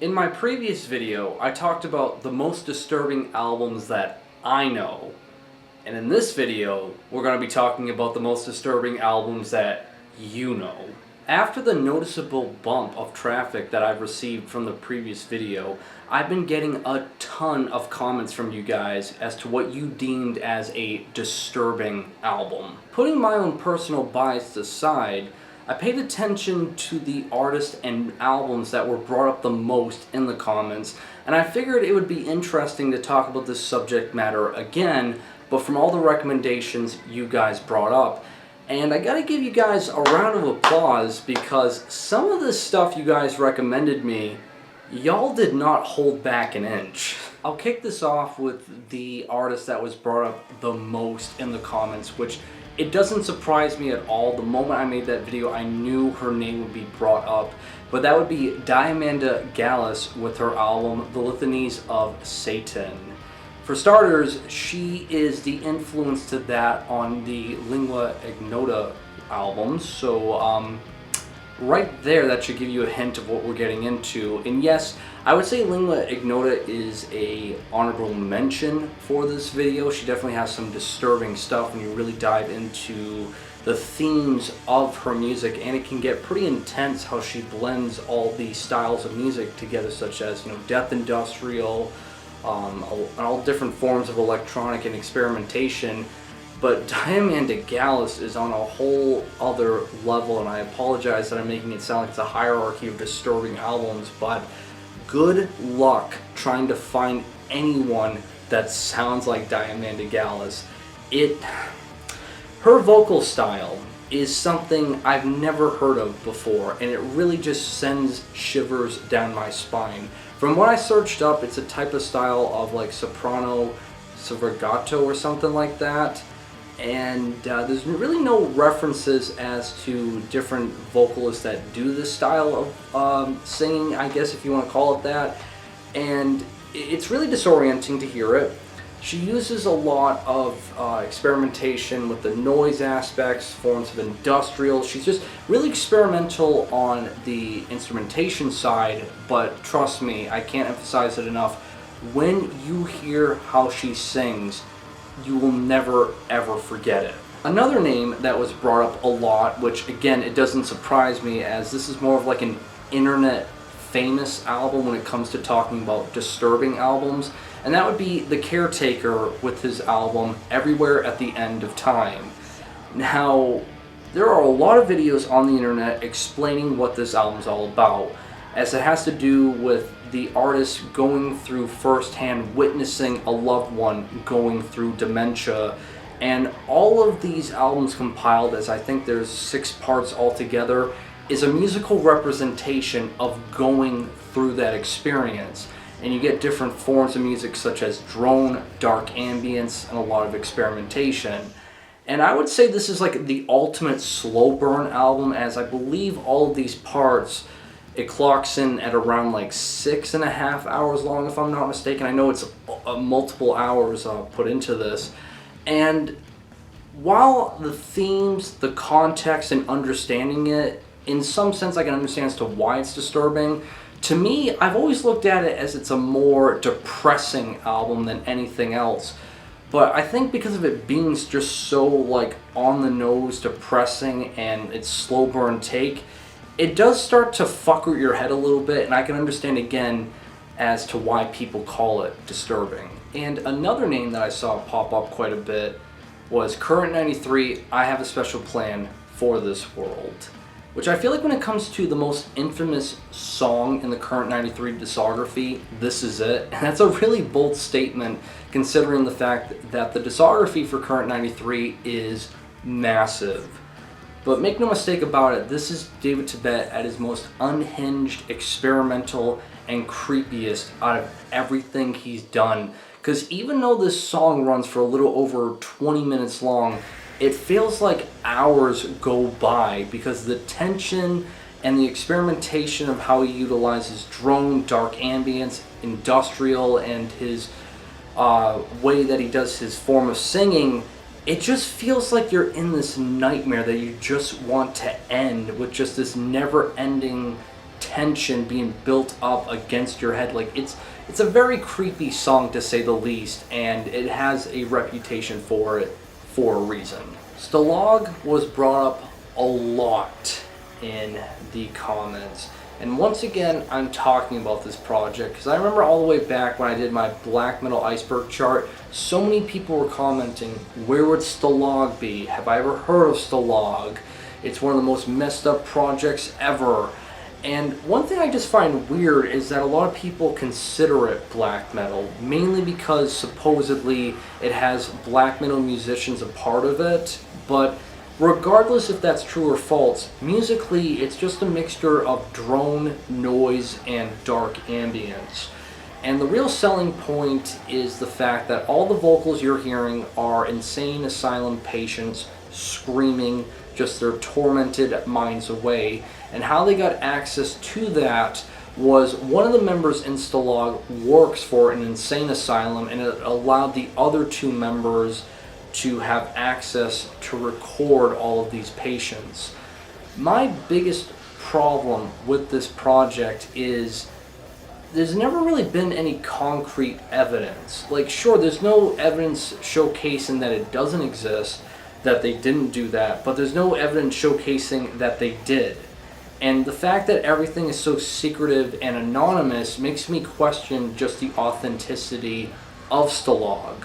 In my previous video, I talked about the most disturbing albums that I know. And in this video, we're going to be talking about the most disturbing albums that you know. After the noticeable bump of traffic that I've received from the previous video, I've been getting a ton of comments from you guys as to what you deemed as a disturbing album. Putting my own personal bias aside, I paid attention to the artists and albums that were brought up the most in the comments, and I figured it would be interesting to talk about this subject matter again, but from all the recommendations you guys brought up. And I gotta give you guys a round of applause because some of this stuff you guys recommended me, y'all did not hold back an inch. I'll kick this off with the artist that was brought up the most in the comments, which it doesn't surprise me at all. The moment I made that video, I knew her name would be brought up. But that would be Diamanda Galas with her album, The Litanies of Satan. For starters, she is the influence to that on the Lingua Ignota album. So right there, that should give you a hint of what we're getting into. And yes, I would say Lingua Ignota is a honorable mention for this video. She definitely has some disturbing stuff when you really dive into the themes of her music, and it can get pretty intense how she blends all these styles of music together, such as, you know, death industrial, all different forms of electronic and experimentation. But Diamanda Galas is on a whole other level, and I apologize that I'm making it sound like it's a hierarchy of disturbing albums, but good luck trying to find anyone that sounds like Diamanda Galas. Her vocal style is something I've never heard of before, and it really just sends shivers down my spine. From what I searched up, it's a type of style of like soprano sfregato or something like that. And there's really no references as to different vocalists that do this style of singing, I guess if you want to call it that. And it's really disorienting to hear it. She uses a lot of experimentation with the noise aspects, forms of industrial. She's just really experimental on the instrumentation side, but trust me, I can't emphasize it enough. When you hear how she sings, you will never ever forget it. Another name that was brought up a lot, which again, it doesn't surprise me as this is more of like an internet famous album when it comes to talking about disturbing albums, and that would be the Caretaker with his album Everywhere at the End of Time. Now, there are a lot of videos on the internet explaining what this album is all about, as it has to do with the artist going through firsthand witnessing a loved one going through dementia. And all of these albums compiled, as I think there's 6 parts altogether, is a musical representation of going through that experience. And you get different forms of music such as drone, dark ambience, and a lot of experimentation. And I would say this is like the ultimate slow burn album, as I believe all of these parts, it clocks in at around like 6.5 hours long, if I'm not mistaken. I know it's multiple hours put into this. And while the themes, the context, and understanding it, in some sense I can understand as to why it's disturbing, to me, I've always looked at it as it's a more depressing album than anything else. But I think because of it being just so like on the nose, depressing, and its slow burn take, it does start to fuck with your head a little bit, and I can understand again as to why people call it disturbing. And another name that I saw pop up quite a bit was Current 93, I Have a Special Plan for This World, which I feel like when it comes to the most infamous song in the Current 93 discography, this is it. And that's a really bold statement considering the fact that the discography for Current 93 is massive. But make no mistake about it, this is David Tibet at his most unhinged, experimental, and creepiest out of everything he's done. Because even though this song runs for a little over 20 minutes long, it feels like hours go by because the tension and the experimentation of how he utilizes drone, dark ambience, industrial, and his way that he does his form of singing, it just feels like you're in this nightmare that you just want to end with just this never-ending tension being built up against your head. Like it's a very creepy song to say the least, and it has a reputation for it for a reason. Stalaggh was brought up a lot in the comments. And once again, I'm talking about this project because I remember all the way back when I did my black metal iceberg chart, so many people were commenting, where would Stalaggh be? Have I ever heard of Stalaggh? It's one of the most messed up projects ever. And one thing I just find weird is that a lot of people consider it black metal, mainly because supposedly it has black metal musicians a part of it, but regardless if that's true or false, musically it's just a mixture of drone, noise, and dark ambience. And the real selling point is the fact that all the vocals you're hearing are insane asylum patients screaming just their tormented minds away. And how they got access to that was one of the members in Stalaggh works for an insane asylum, and it allowed the other two members to have access to record all of these patients. My biggest problem with this project is there's never really been any concrete evidence. Like, sure, there's no evidence showcasing that it doesn't exist, that they didn't do that, but there's no evidence showcasing that they did. And the fact that everything is so secretive and anonymous makes me question just the authenticity of Stalaggh.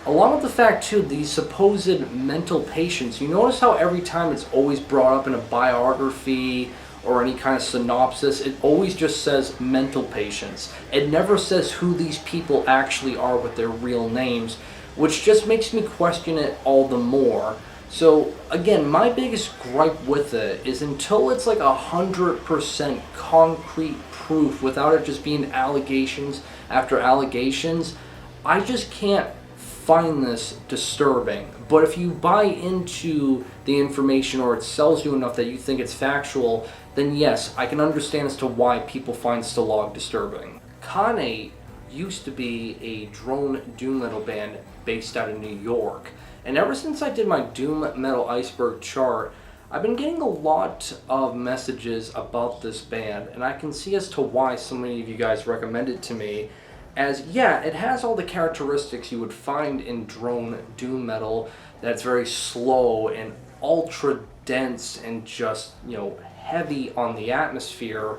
Along with the fact, too, these supposed mental patients, you notice how every time it's always brought up in a biography or any kind of synopsis, it always just says mental patients. It never says who these people actually are with their real names, which just makes me question it all the more. So, again, my biggest gripe with it is until it's like 100% concrete proof without it just being allegations after allegations, I just can't find this disturbing. But if you buy into the information or it sells you enough that you think it's factual, then yes, I can understand as to why people find Stalaggh disturbing. Khanate used to be a drone doom metal band based out of New York, and ever since I did my doom metal iceberg chart, I've been getting a lot of messages about this band, and I can see as to why so many of you guys recommend it to me. As, yeah, it has all the characteristics you would find in drone doom metal, that's very slow and ultra dense and just, heavy on the atmosphere,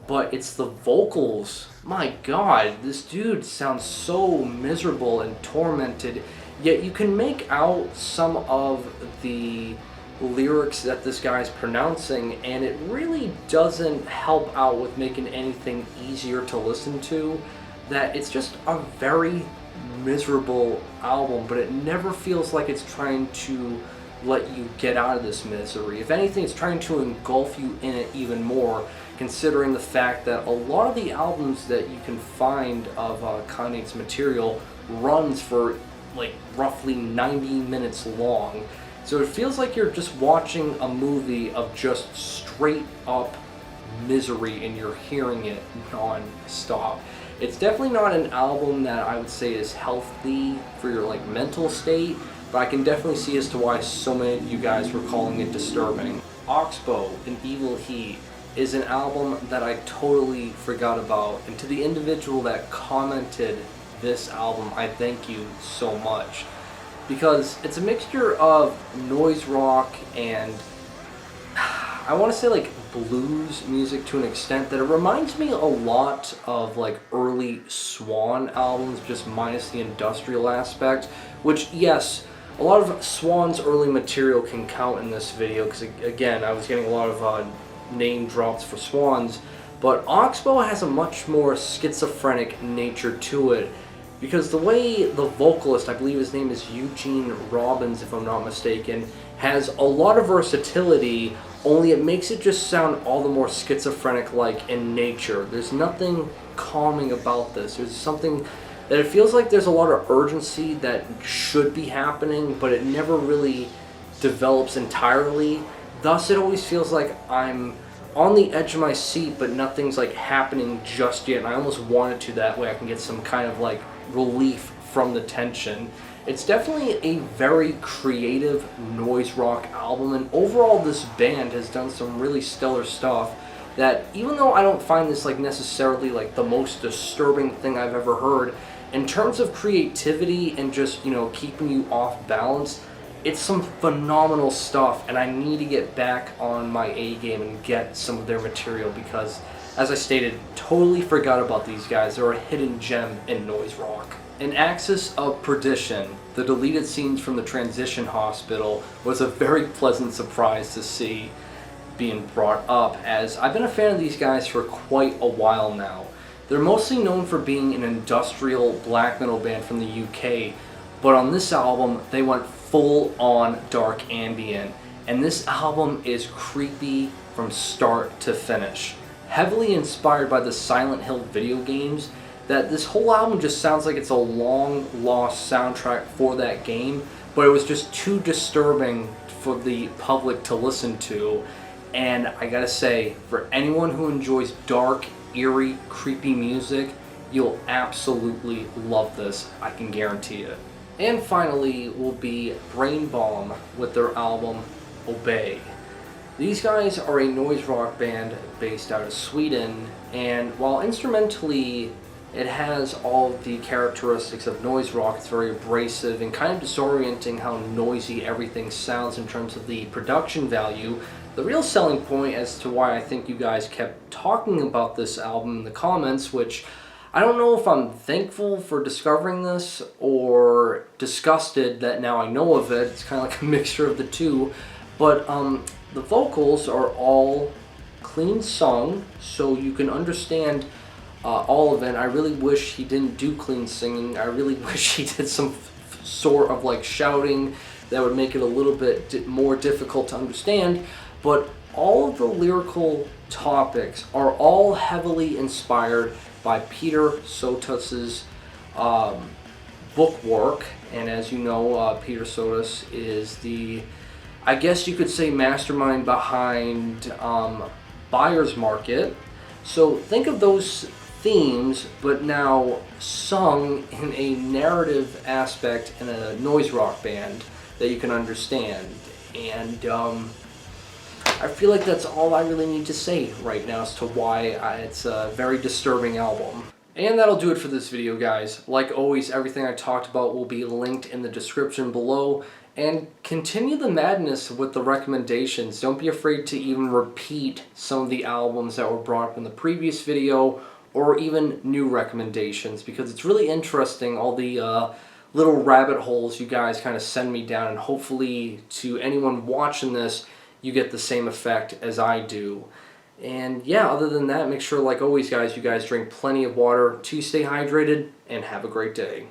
but it's the vocals. My God, this dude sounds so miserable and tormented, yet you can make out some of the lyrics that this guy's pronouncing, and it really doesn't help out with making anything easier to listen to. That it's just a very miserable album, but it never feels like it's trying to let you get out of this misery. If anything, it's trying to engulf you in it even more, considering the fact that a lot of the albums that you can find of Khanate's material runs for like roughly 90 minutes long. So it feels like you're just watching a movie of just straight up misery and you're hearing it non-stop. It's definitely not an album that I would say is healthy for your mental state, but I can definitely see as to why so many of you guys were calling it disturbing. Oxbow, An Evil Heat, is an album that I totally forgot about, and to the individual that commented this album, I thank you so much, because it's a mixture of noise rock and I want to say blues music to an extent that it reminds me a lot of early Swan albums, just minus the industrial aspect, which, yes, a lot of Swan's early material can count in this video because, again, I was getting a lot of name drops for Swans, but Oxbow has a much more schizophrenic nature to it, because the way the vocalist, I believe his name is Eugene Robbins if I'm not mistaken, has a lot of versatility, only it makes it just sound all the more schizophrenic-like in nature. There's nothing calming about this. There's something that it feels like there's a lot of urgency that should be happening, but it never really develops entirely. Thus, it always feels like I'm on the edge of my seat, but nothing's happening just yet, and I almost want it to, that way I can get some kind of relief from the tension. It's definitely a very creative noise rock album, and overall this band has done some really stellar stuff. that even though I don't find this like necessarily like the most disturbing thing I've ever heard, in terms of creativity and just, you know, keeping you off balance, it's some phenomenal stuff, and I need to get back on my A game and get some of their material because, as I stated, totally forgot about these guys. They're a hidden gem in noise rock. In Axis of Perdition, the deleted scenes from the transition hospital was a very pleasant surprise to see being brought up, as I've been a fan of these guys for quite a while now. They're mostly known for being an industrial black metal band from the UK, but on this album they went full on dark ambient, and this album is creepy from start to finish. Heavily inspired by the Silent Hill video games, that this whole album just sounds like it's a long lost soundtrack for that game, but it was just too disturbing for the public to listen to. And I gotta say, for anyone who enjoys dark, eerie, creepy music, you'll absolutely love this, I can guarantee it. And finally will be Brainbombs with their album Obey. These guys are a noise rock band based out of Sweden, and while instrumentally it has all of the characteristics of noise rock, it's very abrasive and kind of disorienting how noisy everything sounds in terms of the production value. The real selling point as to why I think you guys kept talking about this album in the comments, which I don't know if I'm thankful for discovering this or disgusted that now I know of it. It's kind of like a mixture of the two. But the vocals are all clean sung, so you can understand all of it. I really wish he didn't do clean singing. I really wish he did some sort of like shouting that would make it a little bit more difficult to understand. But all of the lyrical topics are all heavily inspired by Peter Sotus's book work. And as you know, Peter Sotus is the, I guess you could say, mastermind behind Buyer's Market. So think of those themes, but now sung in a narrative aspect in a noise rock band that you can understand. And I feel like that's all I really need to say right now as to why it's a very disturbing album. And that'll do it for this video, guys. Like always, everything I talked about will be linked in the description below. And continue the madness with the recommendations. Don't be afraid to even repeat some of the albums that were brought up in the previous video, or even new recommendations, because it's really interesting, all the little rabbit holes you guys kind of send me down, and hopefully to anyone watching this, you get the same effect as I do. And yeah, other than that, make sure, like always guys, you guys drink plenty of water to stay hydrated, and have a great day.